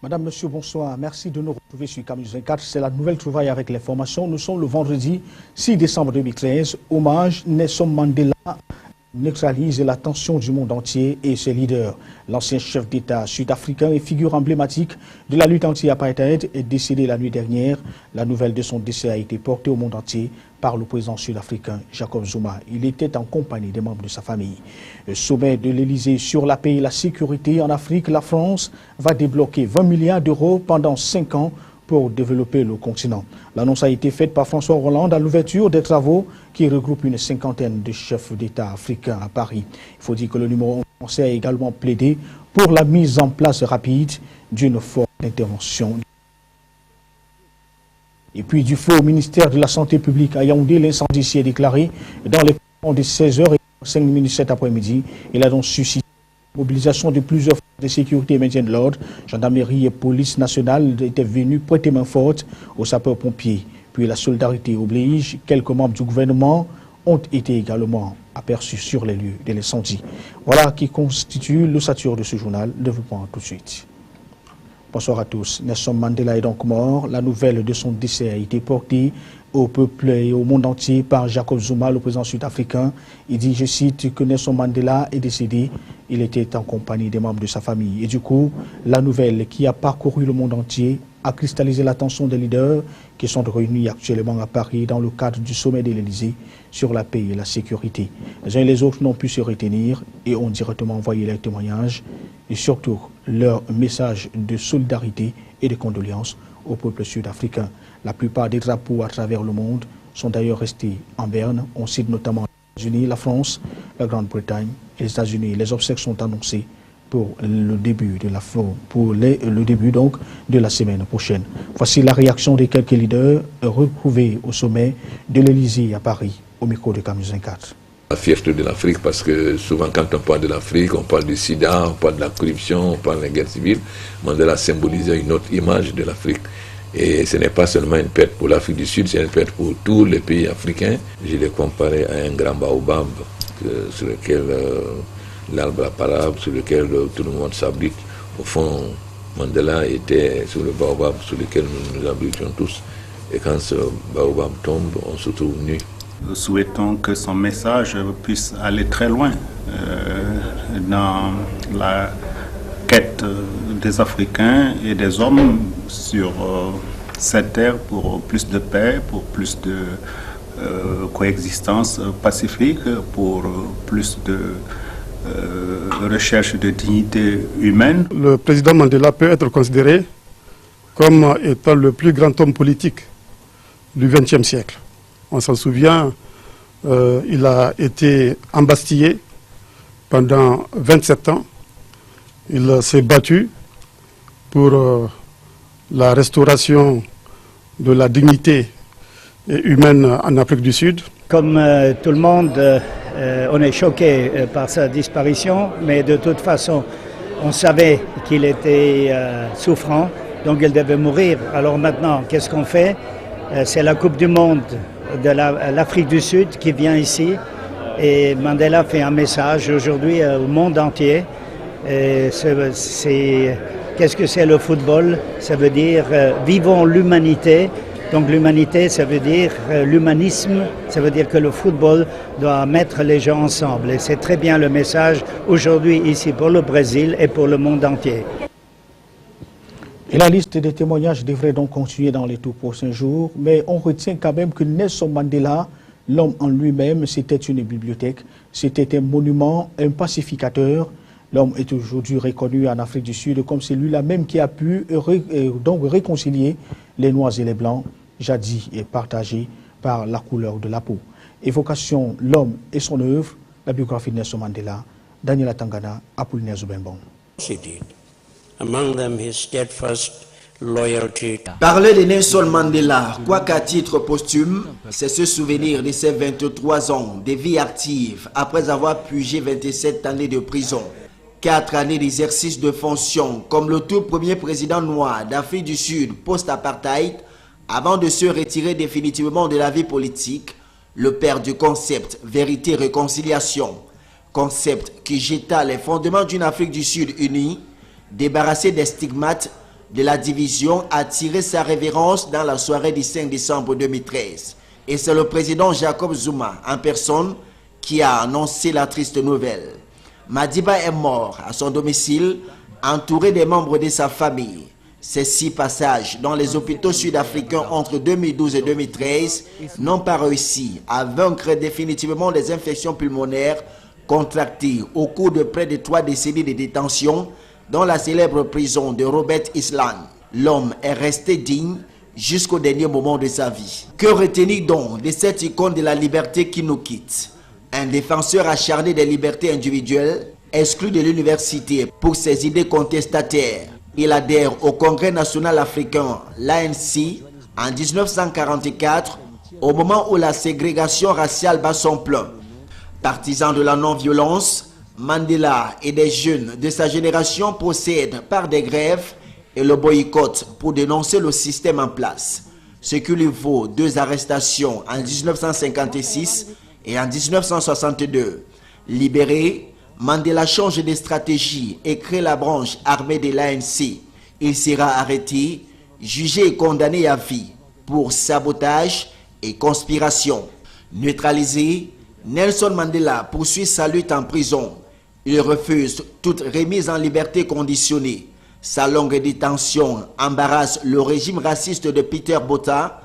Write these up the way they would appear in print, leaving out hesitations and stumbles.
Madame, Monsieur, bonsoir. Merci de nous retrouver sur Camus 24. C'est la nouvelle trouvaille avec l'information. Nous sommes le vendredi 6 décembre 2013. Hommage Nelson Mandela neutralise l'attention du monde entier et ses leaders. L'ancien chef d'État sud-africain et figure emblématique de la lutte anti-apartheid est décédé la nuit dernière. La nouvelle de son décès a été portée au monde entier par le président sud-africain Jacob Zuma. Il était en compagnie des membres de sa famille. Le sommet de l'Élysée sur la paix et la sécurité en Afrique, la France va débloquer 20 milliards d'euros pendant 5 ans pour développer le continent. L'annonce a été faite par François Hollande à l'ouverture des travaux qui regroupent une cinquantaine de chefs d'État africains à Paris. Il faut dire que le numéro 1 français a également plaidé pour la mise en place rapide d'une forte intervention. Et puis du feu au ministère de la Santé publique à Yaoundé, l'incendie s'y est déclaré dans les de 16h05 cet après-midi. Il a donc suscité la mobilisation de plusieurs forces de sécurité et maintien de l'ordre. Gendarmerie et police nationale étaient venus prêter main forte aux sapeurs-pompiers. Puis la solidarité oblige. Quelques membres du gouvernement ont été également aperçus sur les lieux de l'incendie. Voilà qui constitue l'ossature de ce journal. Développement tout de suite. Bonsoir à tous. Nelson Mandela est donc mort. La nouvelle de son décès a été portée au peuple et au monde entier par Jacob Zuma, le président sud-africain. Il dit, je cite, que Nelson Mandela est décédé. Il était en compagnie des membres de sa famille. Et du coup, la nouvelle qui a parcouru le monde entier a cristallisé l'attention des leaders qui sont réunis actuellement à Paris dans le cadre du sommet de l'Élysée sur la paix et la sécurité. Les uns et les autres n'ont pu se retenir et ont directement envoyé leurs témoignages et surtout leur message de solidarité et de condoléances au peuple sud-africain. La plupart des drapeaux à travers le monde sont d'ailleurs restés en berne. On cite notamment les États-Unis, la France, la Grande-Bretagne et les États-Unis. Les obsèques sont annoncées pour le début donc de la semaine prochaine. Voici la réaction des quelques leaders retrouvés au sommet de l'Élysée à Paris, au micro de Camus 24. La fierté de l'Afrique, parce que souvent quand on parle de l'Afrique, on parle du sida, on parle de la corruption, on parle de la guerre civile. Mandela symbolisait une autre image de l'Afrique. Et ce n'est pas seulement une perte pour l'Afrique du Sud, c'est une perte pour tous les pays africains. Je l'ai comparé à un grand baobab sur lequel l'arbre parable, sur lequel tout le monde s'abrite. Au fond, Mandela était sur le baobab sur lequel nous nous abritions tous. Et quand ce baobab tombe, on se trouve nu. Nous souhaitons que son message puisse aller très loin dans la quête des Africains et des hommes sur cette terre pour plus de paix, pour plus de coexistence pacifique, pour plus de recherche de dignité humaine. Le président Mandela peut être considéré comme étant le plus grand homme politique du XXe siècle. On s'en souvient, il a été embastillé pendant 27 ans. Il s'est battu pour la restauration de la dignité humaine en Afrique du Sud. Comme tout le monde, on est choqué par sa disparition, mais de toute façon, on savait qu'il était souffrant, donc il devait mourir. Alors maintenant, qu'est-ce qu'on fait? C'est la Coupe du Monde de l'Afrique du Sud qui vient ici et Mandela fait un message aujourd'hui au monde entier. Qu'est-ce que c'est le football? Ça veut dire vivons l'humanité. Donc l'humanité, ça veut dire l'humanisme, ça veut dire que le football doit mettre les gens ensemble. Et c'est très bien le message aujourd'hui ici pour le Brésil et pour le monde entier. Et la liste des témoignages devrait donc continuer dans les tout prochains jours, mais on retient quand même que Nelson Mandela, l'homme en lui-même, c'était une bibliothèque, c'était un monument, un pacificateur. L'homme est aujourd'hui reconnu en Afrique du Sud comme celui-là même qui a pu donc réconcilier les noirs et les blancs, jadis et partagés par la couleur de la peau. Évocation, l'homme et son œuvre, la biographie de Nelson Mandela, Daniela Tangana, Apollinaire Zoubenbon. Among them his steadfast loyalty. Parler de Nelson Mandela, quoiqu'à titre posthume, c'est se souvenir de ses 23 ans de vie active après avoir purgé 27 années de prison, 4 années d'exercice de fonction comme le tout premier président noir d'Afrique du Sud post-apartheid, avant de se retirer définitivement de la vie politique, le père du concept vérité-réconciliation, concept qui jeta les fondements d'une Afrique du Sud unie, débarrassée des stigmates de la division a tiré sa révérence dans la soirée du 5 décembre 2013. Et c'est le président Jacob Zuma en personne qui a annoncé la triste nouvelle. Madiba est mort à son domicile, entouré des membres de sa famille. Ces 6 passages dans les hôpitaux sud-africains entre 2012 et 2013 n'ont pas réussi à vaincre définitivement les infections pulmonaires contractées au cours de près de 3 décennies de détention dans la célèbre prison de Robert Island. L'homme est resté digne jusqu'au dernier moment de sa vie. Que retenir donc de cette icône de la liberté qui nous quitte? Un défenseur acharné des libertés individuelles, exclu de l'université pour ses idées contestataires. Il adhère au Congrès national africain, l'ANC, en 1944, au moment où la ségrégation raciale bat son plein. Partisan de la non-violence, Mandela et des jeunes de sa génération procèdent par des grèves et le boycott pour dénoncer le système en place, ce qui lui vaut 2 arrestations en 1956 et en 1962. Libéré, Mandela change de stratégie et crée la branche armée de l'ANC. Il sera arrêté, jugé et condamné à vie pour sabotage et conspiration. Neutralisé, Nelson Mandela poursuit sa lutte en prison. Il refuse toute remise en liberté conditionnée. Sa longue détention embarrasse le régime raciste de Peter Botha,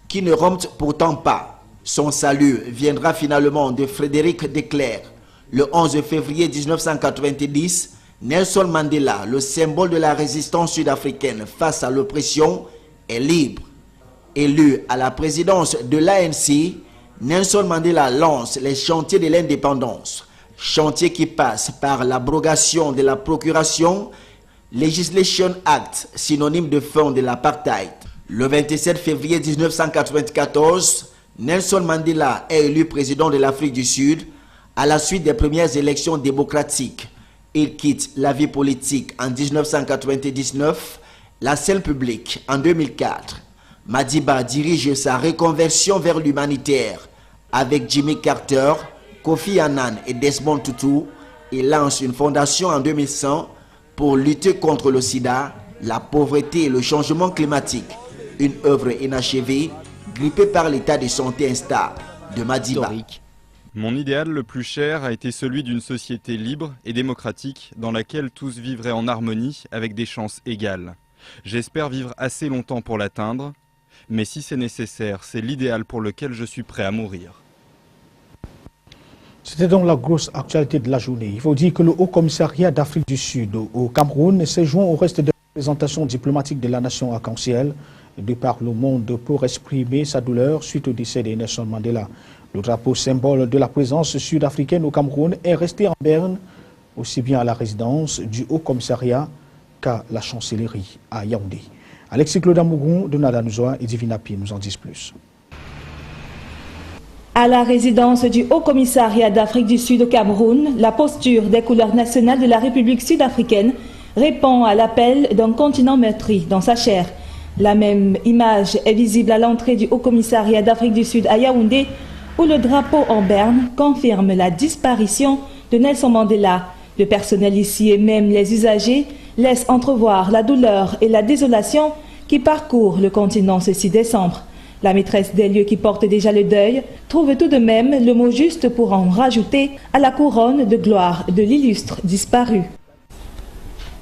qui ne rompt pourtant pas. Son salut viendra finalement de Frédéric de Klerk. Le 11 février 1990, Nelson Mandela, le symbole de la résistance sud-africaine face à l'oppression, est libre. Élu à la présidence de l'ANC, Nelson Mandela lance les chantiers de l'indépendance. Chantier qui passe par l'abrogation de la procuration, Legislation Act, synonyme de fin de l'apartheid. Le 27 février 1994, Nelson Mandela est élu président de l'Afrique du Sud à la suite des premières élections démocratiques. Il quitte la vie politique en 1999, la scène publique en 2004. Madiba dirige sa reconversion vers l'humanitaire. Avec Jimmy Carter, Kofi Annan et Desmond Tutu, il lance une fondation en 2100 pour lutter contre le sida, la pauvreté et le changement climatique. Une œuvre inachevée, grippée par l'état de santé instable de Madiba. Mon idéal le plus cher a été celui d'une société libre et démocratique dans laquelle tous vivraient en harmonie avec des chances égales. J'espère vivre assez longtemps pour l'atteindre, mais si c'est nécessaire, c'est l'idéal pour lequel je suis prêt à mourir. C'était donc la grosse actualité de la journée. Il faut dire que le Haut Commissariat d'Afrique du Sud au Cameroun s'est joint au reste des représentations diplomatiques de la nation arc-en-ciel de par le monde pour exprimer sa douleur suite au décès de Nelson Mandela. Le drapeau symbole de la présence sud-africaine au Cameroun est resté en berne, aussi bien à la résidence du Haut Commissariat qu'à la chancellerie à Yaoundé. Alexis Claude Amougon de Nadanouzoa et Divina Pi nous en disent plus. À la résidence du Haut Commissariat d'Afrique du Sud au Cameroun, la posture des couleurs nationales de la République sud-africaine répond à l'appel d'un continent meurtri dans sa chair. La même image est visible à l'entrée du Haut Commissariat d'Afrique du Sud à Yaoundé, où le drapeau en berne confirme la disparition de Nelson Mandela. Le personnel ici et même les usagers laissent entrevoir la douleur et la désolation qui parcourent le continent ce 6 décembre. La maîtresse des lieux qui porte déjà le deuil trouve tout de même le mot juste pour en rajouter à la couronne de gloire de l'illustre disparu.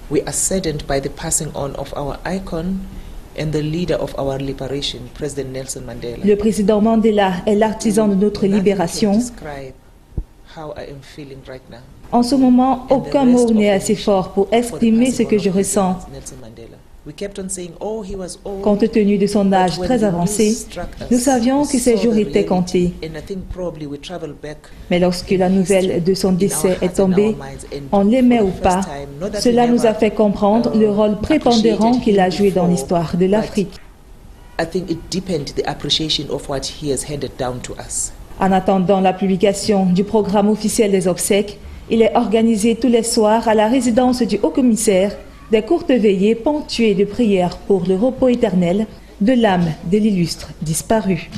We are saddened by the passing on of our icon and the leader of our liberation, President Nelson Mandela. Le président Mandela est l'artisan de notre libération. En ce moment, aucun mot n'est assez fort pour exprimer ce que je ressens. Compte tenu de son âge très avancé, nous savions que ses jours étaient comptés. Mais lorsque la nouvelle de son décès est tombée, on l'aimait ou pas, cela nous a fait comprendre le rôle prépondérant qu'il a joué dans l'histoire de l'Afrique. En attendant la publication du programme officiel des obsèques, il est organisé tous les soirs à la résidence du haut-commissaire des courtes veillées ponctuées de prières pour le repos éternel de l'âme de l'illustre disparu.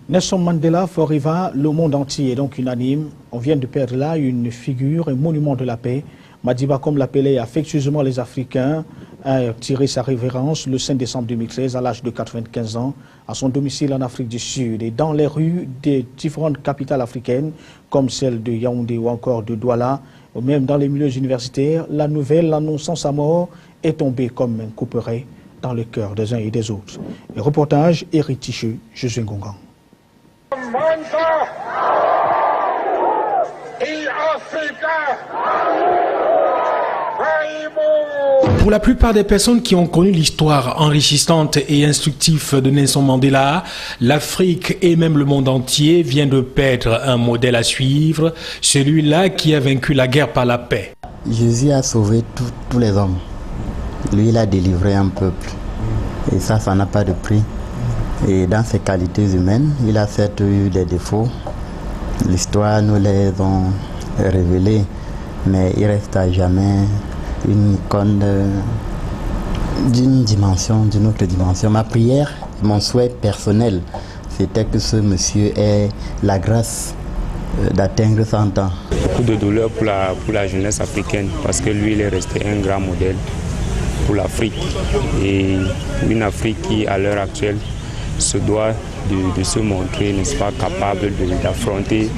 Nelson Mandela Forever, le monde entier est donc unanime. On vient de perdre là une figure, un monument de la paix. Madiba, comme l'appelaient affectueusement les Africains, a tiré sa révérence le 5 décembre 2013 à l'âge de 95 ans à son domicile en Afrique du Sud et dans les rues des différentes capitales africaines comme celle de Yaoundé ou encore de Douala, ou même dans les milieux universitaires, la nouvelle annonçant sa mort est tombée comme un couperet dans le cœur des uns et des autres. Le reportage Eric Ticheux, Josué Ngongan. Pour la plupart des personnes qui ont connu l'histoire enrichissante et instructive de Nelson Mandela, l'Afrique et même le monde entier vient de perdre un modèle à suivre, celui-là qui a vaincu la guerre par la paix. Jésus a sauvé tous les hommes. Lui, il a délivré un peuple. Et ça n'a pas de prix. Et dans ses qualités humaines, il a certes eu des défauts. L'histoire nous les a révélés, mais il reste à jamais une icône d'une dimension, d'une autre dimension. Ma prière, mon souhait personnel, c'était que ce monsieur ait la grâce d'atteindre 100 ans. Beaucoup de douleur pour la jeunesse africaine, parce que lui, il est resté un grand modèle pour l'Afrique. Et une Afrique qui, à l'heure actuelle, se doit de se montrer, n'est-ce pas, capable d'affronter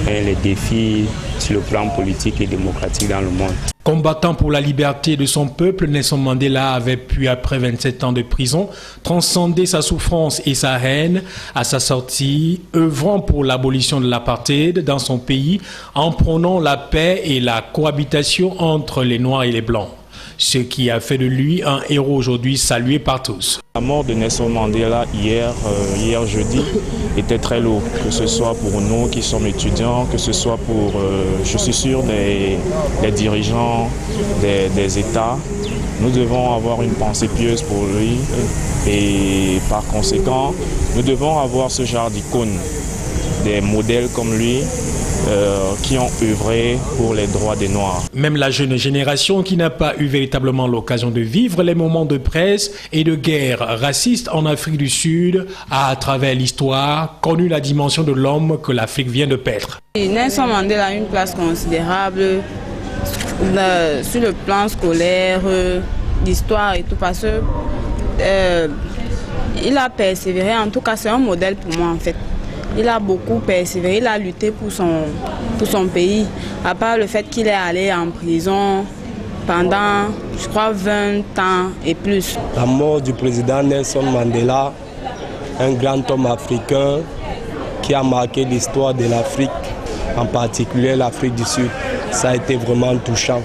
les défis sur le plan politique et démocratique dans le monde. Combattant pour la liberté de son peuple, Nelson Mandela avait pu, après 27 ans de prison, transcender sa souffrance et sa haine à sa sortie, œuvrant pour l'abolition de l'apartheid dans son pays, en prônant la paix et la cohabitation entre les Noirs et les Blancs. Ce qui a fait de lui un héros aujourd'hui salué par tous. La mort de Nelson Mandela hier jeudi était très lourde, que ce soit pour nous qui sommes étudiants, que ce soit pour, je suis sûr, des dirigeants des États. Nous devons avoir une pensée pieuse pour lui et par conséquent, nous devons avoir ce genre d'icônes, des modèles comme lui, qui ont œuvré pour les droits des Noirs. Même la jeune génération qui n'a pas eu véritablement l'occasion de vivre les moments de presse et de guerre raciste en Afrique du Sud a, à travers l'histoire, connu la dimension de l'homme que l'Afrique vient de perdre. Nelson Mandela a une place considérable sur le plan scolaire, l'histoire et tout, parce que il a persévéré. En tout cas, c'est un modèle pour moi en fait. Il a beaucoup persévéré, il a lutté pour son pays. À part le fait qu'il est allé en prison pendant, je crois, 20 ans et plus. La mort du président Nelson Mandela, un grand homme africain qui a marqué l'histoire de l'Afrique, en particulier l'Afrique du Sud, ça a été vraiment touchant.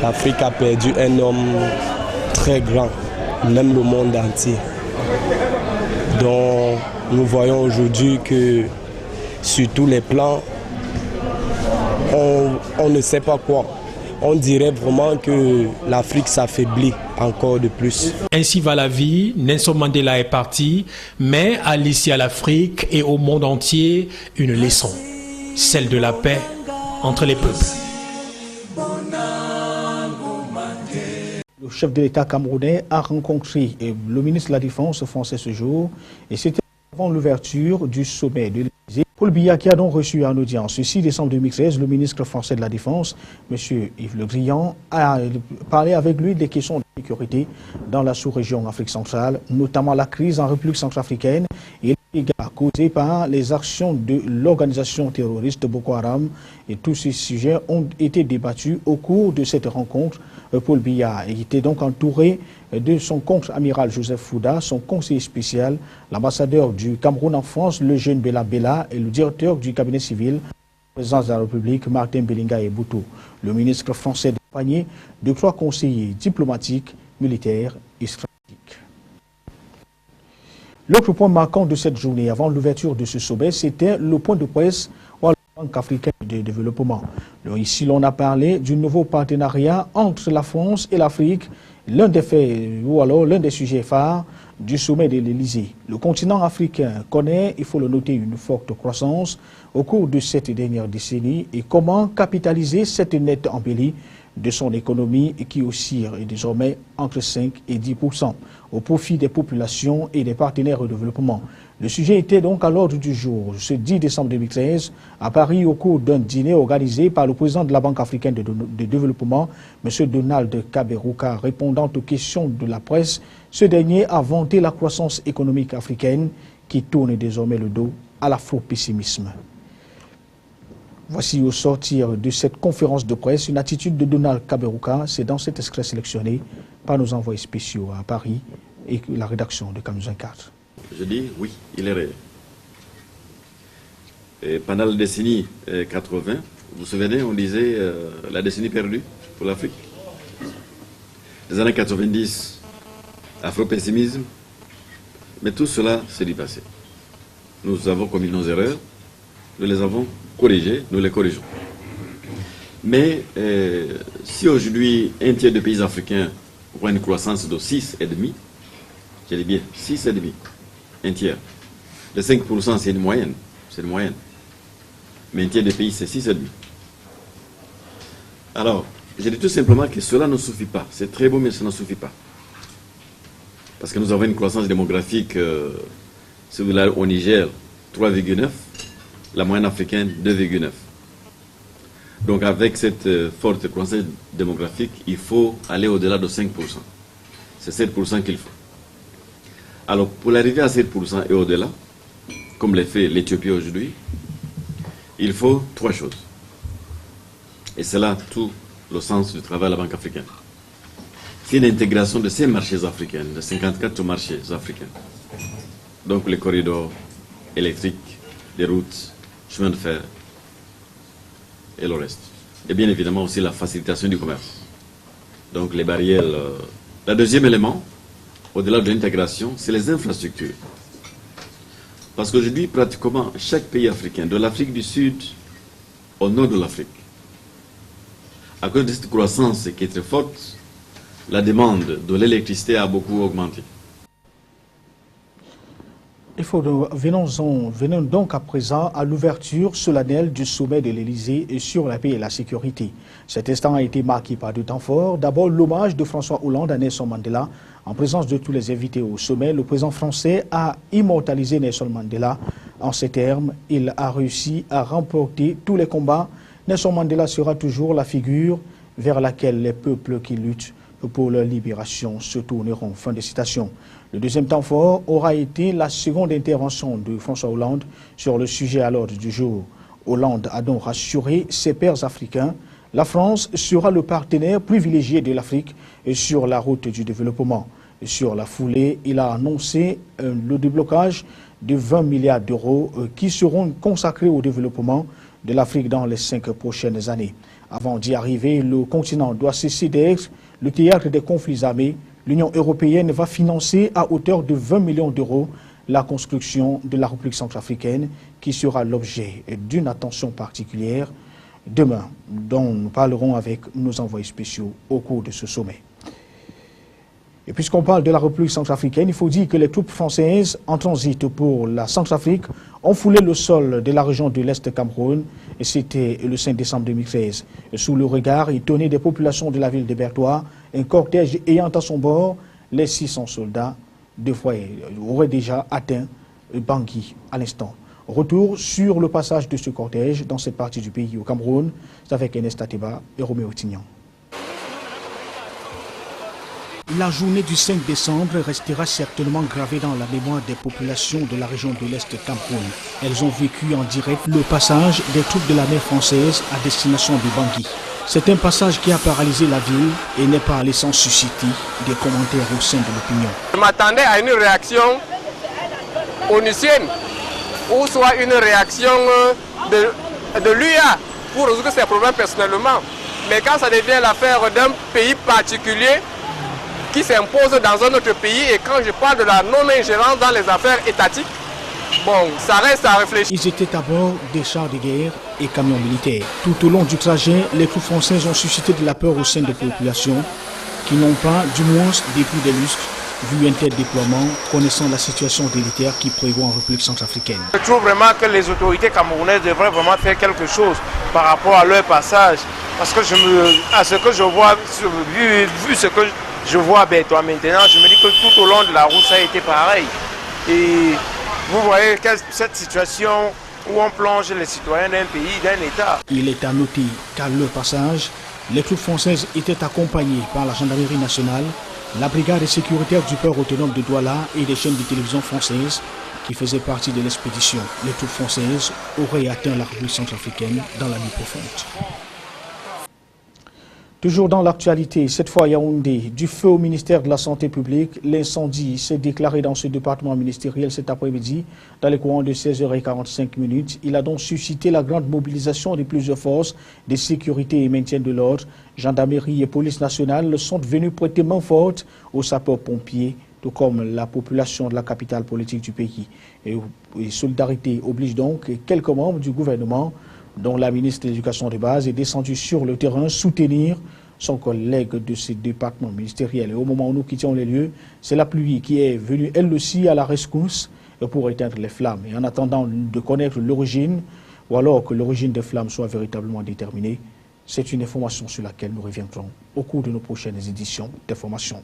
L'Afrique a perdu un homme très grand, même le monde entier. Donc, nous voyons aujourd'hui que sur tous les plans, on ne sait pas quoi. On dirait vraiment que l'Afrique s'affaiblit encore de plus. Ainsi va la vie, Nelson Mandela est parti, mais a laissé à l'Afrique et au monde entier une leçon, celle de la paix entre les peuples. Le chef de l'État camerounais a rencontré le ministre de la Défense français ce jour et c'était avant l'ouverture du sommet de l'Élysée. Paul Biya qui a donc reçu en audience le 6 décembre 2013 le ministre français de la Défense, M. Yves Le Drian, a parlé avec lui des questions de sécurité dans la sous-région Afrique centrale, notamment la crise en République centrafricaine et les dégâts causés par les actions de l'organisation terroriste Boko Haram. Et tous ces sujets ont été débattus au cours de cette rencontre. Paul Biya était donc entouré de son contre-amiral Joseph Fouda, son conseiller spécial, l'ambassadeur du Cameroun en France, le jeune Bella Bella, et le directeur du cabinet civil, président de la République, Martin Belinga et Boutou. Le ministre français accompagné de 3 conseillers diplomatiques, militaires et stratégiques. L'autre point marquant de cette journée, avant l'ouverture de ce sommet, c'était le point de presse à la Banque africaine de développement. Ici, l'on a parlé du nouveau partenariat entre la France et l'Afrique, l'un des faits, ou alors l'un des sujets phares du sommet de l'Élysée. Le continent africain connaît, il faut le noter, une forte croissance au cours de cette dernière décennie et comment capitaliser cette nette embellie de son économie qui oscille désormais entre 5 et 10% au profit des populations et des partenaires au développement. Le sujet était donc à l'ordre du jour ce 10 décembre 2013 à Paris au cours d'un dîner organisé par le président de la Banque africaine de développement, M. Donald Kaberuka. Répondant aux questions de la presse, ce dernier a vanté la croissance économique africaine qui tourne désormais le dos à l'afro-pessimisme. Voici au sortir de cette conférence de presse une attitude de Donald Kaberuka. C'est dans cet extrait sélectionné par nos envoyés spéciaux à Paris et la rédaction de Canal 24. Je dis oui, il est réel. Et pendant la décennie 80, vous vous souvenez, on disait la décennie perdue pour l'Afrique. Les années 90, afro-pessimisme, mais tout cela s'est dépassé. Nous avons commis nos erreurs, nous les avons corrigées, nous les corrigeons. Mais si aujourd'hui un tiers des pays africains voit une croissance de 6,5, je dis bien 6,5, un tiers. Les 5% c'est une moyenne, mais un tiers des pays c'est 6,5. Alors, je dis tout simplement que cela ne suffit pas. C'est très beau, mais ça ne suffit pas. Parce que nous avons une croissance démographique, si vous voulez, au Niger, 3,9, la moyenne africaine, 2,9. Donc avec cette forte croissance démographique, il faut aller au-delà de 5%. C'est 7% qu'il faut. Alors pour arriver à 7% et au-delà, comme l'a fait l'Éthiopie aujourd'hui, il faut 3 choses. Et c'est là tout le sens du travail de la Banque africaine. C'est une intégration de ces marchés africains, de 54 marchés africains. Donc les corridors électriques, les routes, chemins de fer et le reste. Et bien évidemment aussi la facilitation du commerce. Donc les barrières. Le deuxième élément, au-delà de l'intégration, c'est les infrastructures. Parce qu'aujourd'hui, pratiquement chaque pays africain, de l'Afrique du Sud au nord de l'Afrique, à cause de cette croissance qui est très forte, la demande de l'électricité a beaucoup augmenté. Venons donc à présent à l'ouverture solennelle du sommet de l'Élysée sur la paix et la sécurité. Cet instant a été marqué par deux temps forts. D'abord, l'hommage de François Hollande à Nelson Mandela. En présence de tous les invités au sommet, le président français a immortalisé Nelson Mandela. En ces termes, il a réussi à remporter tous les combats. Nelson Mandela sera toujours la figure vers laquelle les peuples qui luttent pour leur libération se tourneront. Fin de citation. Le deuxième temps fort aura été la seconde intervention de François Hollande sur le sujet à l'ordre du jour. Hollande a donc rassuré ses pairs africains. La France sera le partenaire privilégié de l'Afrique sur la route du développement. Sur la foulée, il a annoncé le déblocage de 20 milliards d'euros qui seront consacrés au développement de l'Afrique dans les 5 prochaines années. Avant d'y arriver, le continent doit cesser d'être le théâtre des conflits armés. L'Union européenne va financer à hauteur de 20 millions d'euros la construction de la République centrafricaine qui sera l'objet d'une attention particulière demain, dont nous parlerons avec nos envoyés spéciaux au cours de ce sommet. Et puisqu'on parle de la République centrafricaine, il faut dire que les troupes françaises en transit pour la Centrafrique ont foulé le sol de la région de l'Est Cameroun, et c'était le 5 décembre 2013. Sous le regard étonné des populations de la ville de Bertois, un cortège ayant à son bord les 600 soldats de foyer aurait déjà atteint Bangui à l'instant. Retour sur le passage de ce cortège dans cette partie du pays au Cameroun, c'est avec Ernest Ateba et Roméo Tignan. La journée du 5 décembre restera certainement gravée dans la mémoire des populations de la région de l'Est Cameroun. Elles ont vécu en direct le passage des troupes de l'armée française à destination de Bangui. C'est un passage qui a paralysé la ville et n'est pas allé sans susciter des commentaires au sein de l'opinion. Je m'attendais à une réaction onusienne ou soit une réaction de l'UA pour résoudre ses problèmes personnellement. Mais quand ça devient l'affaire d'un pays particulier qui s'impose dans un autre pays, et quand je parle de la non-ingérence dans les affaires étatiques, bon, ça reste à réfléchir. Ils étaient à bord des chars de guerre et camions militaires. Tout au long du trajet, les troupes françaises ont suscité de la peur au sein des populations qui n'ont pas, du moins depuis des lustres, vu un tel déploiement, connaissant la situation militaire qui prévaut en République centrafricaine. Je trouve vraiment que les autorités camerounaises devraient vraiment faire quelque chose par rapport à leur passage Parce que à ce que je vois, vu ce que je vois toi maintenant, je me dis que tout au long de la route, ça a été pareil. Et vous voyez cette situation où on plonge les citoyens d'un pays, d'un État. Il est à noter qu'à leur passage, les troupes françaises étaient accompagnées par la gendarmerie nationale, la brigade sécuritaire du port autonome de Douala et des chaînes de télévision françaises qui faisaient partie de l'expédition. Les troupes françaises auraient atteint la République centrafricaine dans la nuit profonde. Toujours dans l'actualité, cette fois à Yaoundé, du feu au ministère de la Santé publique, l'incendie s'est déclaré dans ce département ministériel cet après-midi dans les courants de 16h45. Il a donc suscité la grande mobilisation de plusieurs forces de sécurité et maintien de l'ordre. Gendarmerie et police nationale sont venus prêter main forte aux sapeurs-pompiers, tout comme la population de la capitale politique du pays. Et solidarité oblige donc quelques membres du gouvernement, dont la ministre de l'Éducation de base, est descendue sur le terrain soutenir son collègue de ce département ministériel. Et au moment où nous quittions les lieux, c'est la pluie qui est venue elle aussi à la rescousse pour éteindre les flammes. Et en attendant de connaître l'origine, ou alors que l'origine des flammes soit véritablement déterminée, c'est une information sur laquelle nous reviendrons au cours de nos prochaines éditions d'information.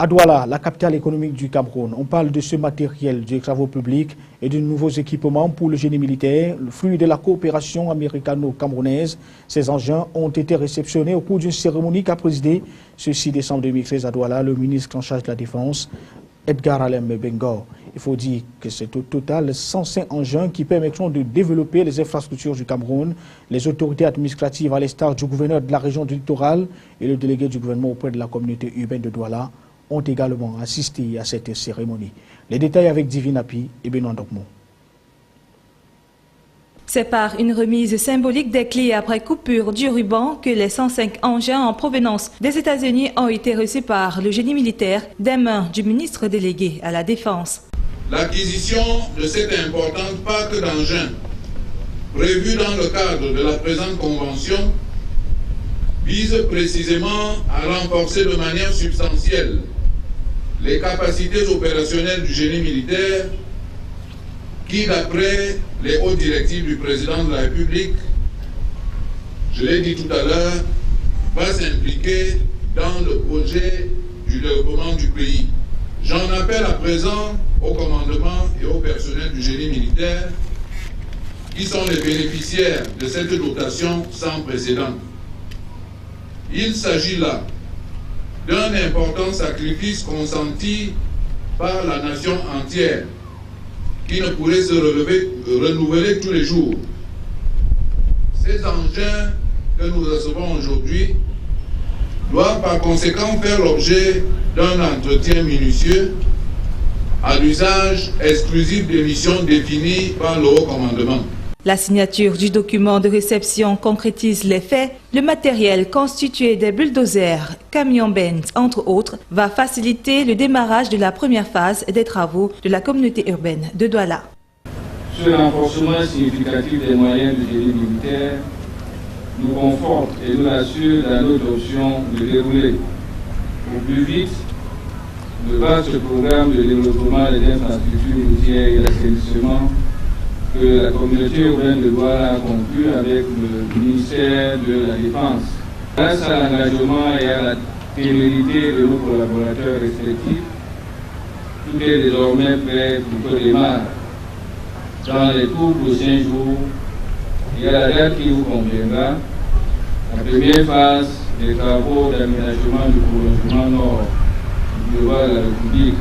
À Douala, la capitale économique du Cameroun, on parle de ce matériel de travaux publics et de nouveaux équipements pour le génie militaire, le fruit de la coopération américano-camerounaise. Ces engins ont été réceptionnés au cours d'une cérémonie qu'a présidée ce 6 décembre 2013 à Douala le ministre en charge de la Défense, Edgar Alem Bengor. Il faut dire que c'est au total 105 engins qui permettront de développer les infrastructures du Cameroun. Les autorités administratives, à l'instar du gouverneur de la région du littoral et le délégué du gouvernement auprès de la communauté urbaine de Douala, ont également assisté à cette cérémonie. Les détails avec Divine Api et Benoît Ndokmo. C'est par une remise symbolique des clés après coupure du ruban que les 105 engins en provenance des États-Unis ont été reçus par le génie militaire des mains du ministre délégué à la Défense. L'acquisition de cette importante pack d'engins prévue dans le cadre de la présente convention vise précisément à renforcer de manière substantielle les capacités opérationnelles du génie militaire qui, d'après les hautes directives du président de la République, je l'ai dit tout à l'heure, va s'impliquer dans le projet du développement du pays. J'en appelle à présent au commandement et au personnel du génie militaire qui sont les bénéficiaires de cette dotation sans précédent. Il s'agit là d'un important sacrifice consenti par la nation entière qui ne pourrait se renouveler tous les jours. Ces engins que nous recevons aujourd'hui doivent par conséquent faire l'objet d'un entretien minutieux à l'usage exclusif des missions définies par le haut commandement. La signature du document de réception concrétise les faits. Le matériel constitué des bulldozers, camions Benz, entre autres, va faciliter le démarrage de la première phase des travaux de la communauté urbaine de Douala. Ce renforcement significatif des moyens du génie militaire nous conforte et nous assure dans notre option de dérouler au plus vite le vaste programme de développement des infrastructures routières et d'assainissement que la communauté urbaine de Douala a conclu avec le ministère de la Défense. Grâce à l'engagement et à la témérité de nos collaborateurs respectifs, tout est désormais prêt pour que démarre dans les tout prochains jours et à la date qui vous conviendra, la première phase des travaux d'aménagement du prolongement nord du boulevard de la République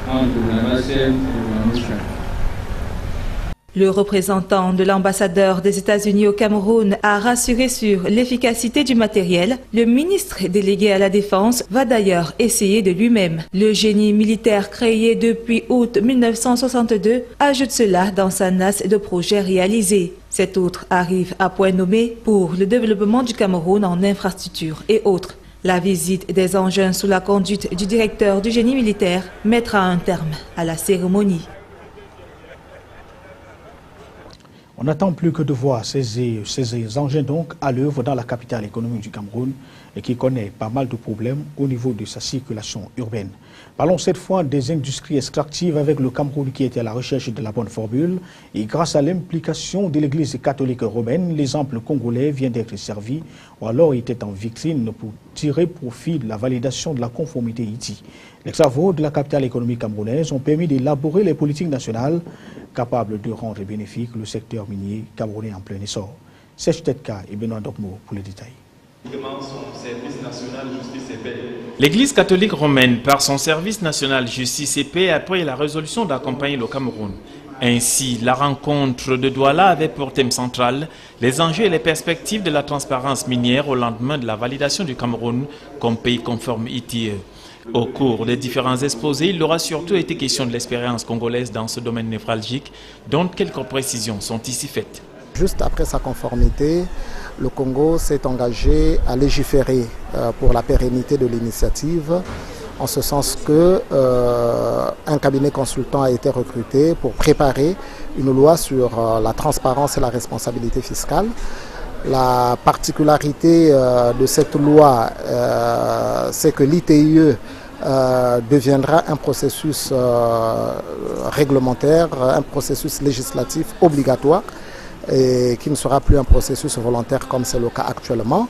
entre la Nacelle et la Moussa. Le représentant de l'ambassadeur des États-Unis au Cameroun a rassuré sur l'efficacité du matériel. Le ministre délégué à la Défense va d'ailleurs essayer de lui-même. Le génie militaire créé depuis août 1962 ajoute cela dans sa nasse de projets réalisés. Cet autre arrive à point nommé pour le développement du Cameroun en infrastructures et autres. La visite des engins sous la conduite du directeur du génie militaire mettra un terme à la cérémonie. On n'attend plus que de voir ces engins donc à l'œuvre dans la capitale économique du Cameroun et qui connaît pas mal de problèmes au niveau de sa circulation urbaine. Parlons cette fois des industries extractives avec le Cameroun qui était à la recherche de la bonne formule et grâce à l'implication de l'église catholique romaine, l'exemple congolais vient d'être servi ou alors était en vitrine pour tirer profit de la validation de la conformité ITI. Les travaux de la capitale économique camerounaise ont permis d'élaborer les politiques nationales capables de rendre bénéfique le secteur minier camerounais en plein essor. Serge Tetka et Benoît Dokmo pour les détails. L'Église catholique romaine, par son service national justice et paix, a pris la résolution d'accompagner le Cameroun. Ainsi, la rencontre de Douala avait pour thème central les enjeux et les perspectives de la transparence minière au lendemain de la validation du Cameroun comme pays conforme ITIE. Au cours des différents exposés, il aura surtout été question de l'expérience congolaise dans ce domaine névralgique, dont quelques précisions sont ici faites. Juste après sa conformité, le Congo s'est engagé à légiférer pour la pérennité de l'initiative, en ce sens que un cabinet consultant a été recruté pour préparer une loi sur la transparence et la responsabilité fiscale. La particularité de cette loi, c'est que l'ITIE deviendra un processus réglementaire, un processus législatif obligatoire et qui ne sera plus un processus volontaire comme c'est le cas actuellement.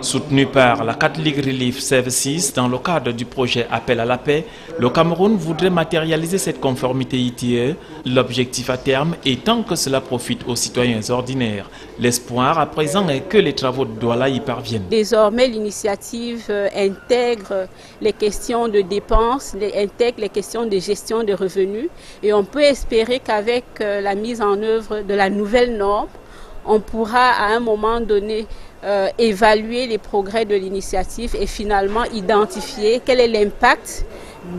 Soutenu par la Catholic Relief Services dans le cadre du projet Appel à la paix, le Cameroun voudrait matérialiser cette conformité ITIE, l'objectif à terme étant que cela profite aux citoyens ordinaires. L'espoir à présent est que les travaux de Douala y parviennent. Désormais, l'initiative intègre les questions de dépenses, intègre les questions de gestion des revenus et on peut espérer qu'avec la mise en œuvre de la nouvelle norme, on pourra à un moment donné évaluer les progrès de l'initiative et finalement identifier quel est l'impact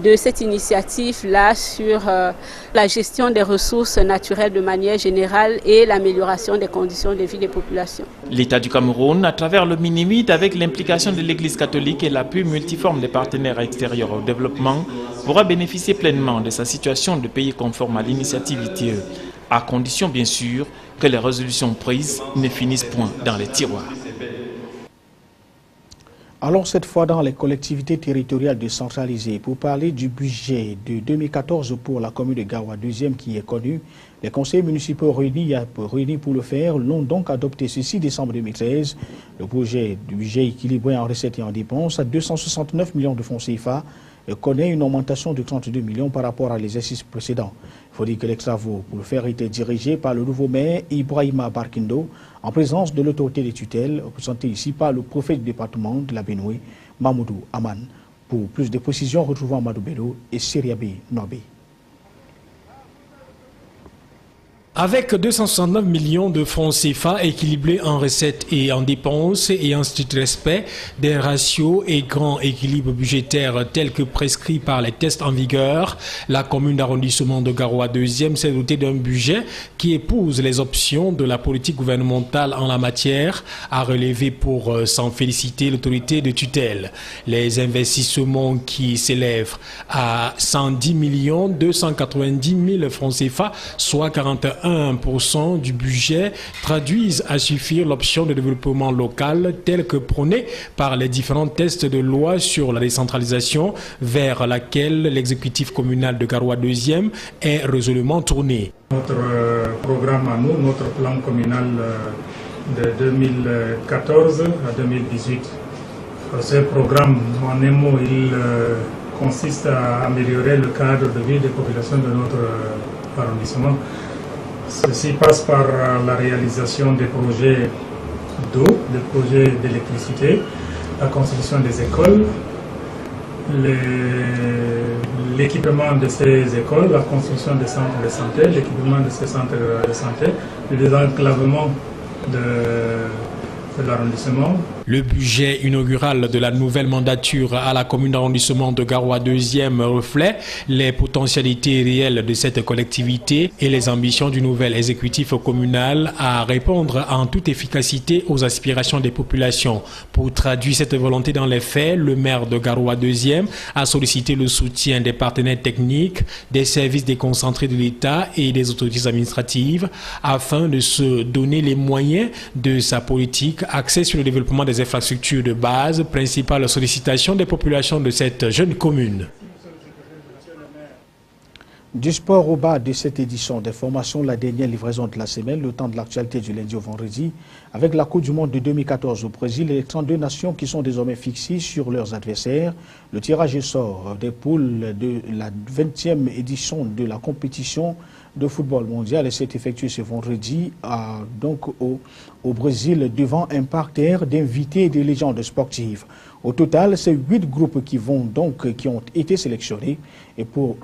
de cette initiative-là sur la gestion des ressources naturelles de manière générale et l'amélioration des conditions de vie des populations. L'État du Cameroun, à travers le Minimit, avec l'implication de l'Église catholique et l'appui multiforme des partenaires extérieurs au développement, pourra bénéficier pleinement de sa situation de pays conforme à l'initiative ITIE, à condition bien sûr que les résolutions prises ne finissent point dans les tiroirs. Allons cette fois dans les collectivités territoriales décentralisées pour parler du budget de 2014 pour la commune de Garoua 2e qui est connu. Les conseillers municipaux réunis pour le faire l'ont donc adopté ce 6 décembre 2013. Le projet du budget équilibré en recettes et en dépenses à 269 millions de francs CFA connaît une augmentation de 32 millions par rapport à l'exercice précédent. Il faut dire que les travaux pour le faire étaient dirigés par le nouveau maire Ibrahima Barkindo en présence de l'autorité des tutelles, représentée ici par le préfet du département de la Benoué, Mamoudou Aman. Pour plus de précisions, retrouvons Amadou Bello et Seriabe Noabé. Avec 269 millions de francs CFA équilibrés en recettes et en dépenses et en strict respect des ratios et grands équilibres budgétaires tels que prescrits par les tests en vigueur, la commune d'arrondissement de Garoua 2e s'est dotée d'un budget qui épouse les options de la politique gouvernementale en la matière, a relevé pour s'en féliciter l'autorité de tutelle. Les investissements qui s'élèvent à 110 290 000 francs CFA, soit 41% du budget, traduisent à suffire l'option de développement local telle que prônée par les différents textes de loi sur la décentralisation vers laquelle l'exécutif communal de Garoua 2e est résolument tourné. Notre programme à nous, notre plan communal de 2014 à 2018. Ce programme, en un mot, il consiste à améliorer le cadre de vie des populations de notre arrondissement. Ceci passe par la réalisation des projets d'eau, des projets d'électricité, la construction des écoles, l'équipement de ces écoles, la construction des centres de santé, l'équipement de ces centres de santé, le désenclavement de l'arrondissement, Le budget inaugural de la nouvelle mandature à la commune d'arrondissement de Garoua 2e reflète les potentialités réelles de cette collectivité et les ambitions du nouvel exécutif communal à répondre en toute efficacité aux aspirations des populations. Pour traduire cette volonté dans les faits, le maire de Garoua 2e a sollicité le soutien des partenaires techniques, des services déconcentrés de l'État et des autorités administratives afin de se donner les moyens de sa politique axée sur le développement des infrastructures de base, principale sollicitation des populations de cette jeune commune. Du sport au bas de cette édition des formations, la dernière livraison de la semaine, le temps de l'actualité du lundi au vendredi, avec la Coupe du Monde de 2014 au Brésil et les 32 nations qui sont désormais fixées sur leurs adversaires. Le tirage au sort des poules de la 20e édition de la compétition de football mondial s'est effectué ce vendredi au Brésil devant un parterre d'invités et de légendes sportives. Au total, c'est 8 groupes qui ont été sélectionnés et pour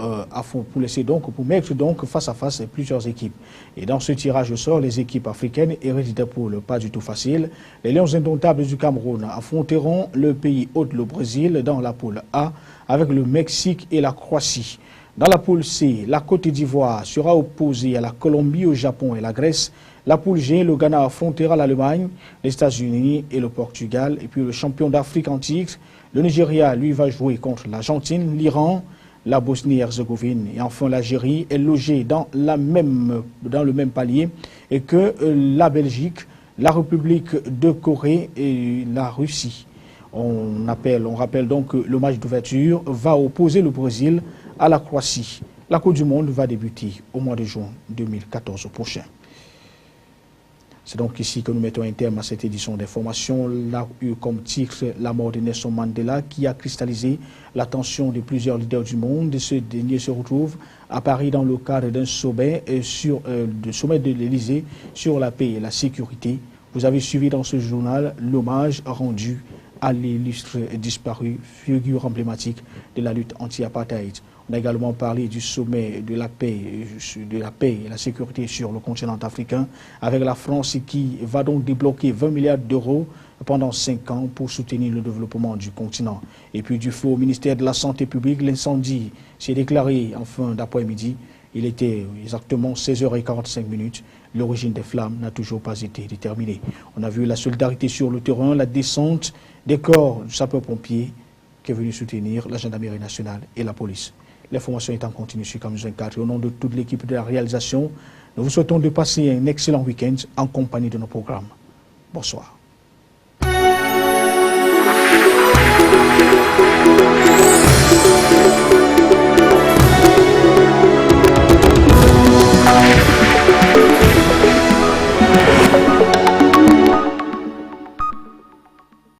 mettre face à face plusieurs équipes. Et dans ce tirage au sort, les équipes africaines héritent des poules pas du tout faciles. Les Lions indomptables du Cameroun affronteront le pays hôte, le Brésil, dans la poule A avec le Mexique et la Croatie. Dans la poule C, la Côte d'Ivoire sera opposée à la Colombie, au Japon et la Grèce. La poule G, le Ghana affrontera l'Allemagne, les États-Unis et le Portugal. Et puis le champion d'Afrique en titre, le Nigeria, lui, va jouer contre l'Argentine, l'Iran, la Bosnie-Herzégovine. Et enfin, l'Algérie est logée dans le même palier et que la Belgique, la République de Corée et la Russie. On rappelle donc que le match d'ouverture va opposer le Brésil à la Croatie. La Coupe du Monde va débuter au mois de juin 2014 prochain. C'est donc ici que nous mettons un terme à cette édition d'information. Là, eu comme titre la mort de Nelson Mandela qui a cristallisé l'attention de plusieurs leaders du monde. Ce dernier se retrouve à Paris dans le cadre d'un sommet de l'Élysée sur la paix et la sécurité. Vous avez suivi dans ce journal l'hommage rendu à l'illustre disparu, figure emblématique de la lutte anti-apartheid. On a également parlé du sommet de la paix et la sécurité sur le continent africain, avec la France qui va donc débloquer 20 milliards d'euros pendant 5 ans pour soutenir le développement du continent. Et puis du feu au ministère de la Santé publique, l'incendie s'est déclaré en fin d'après-midi. Il était exactement 16h45. L'origine des flammes n'a toujours pas été déterminée. On a vu la solidarité sur le terrain, la descente des corps du sapeur-pompier qui est venu soutenir la gendarmerie nationale et la police. L'information est en continu sur Canal 24. Au nom de toute l'équipe de la réalisation, nous vous souhaitons de passer un excellent week-end en compagnie de nos programmes. Bonsoir.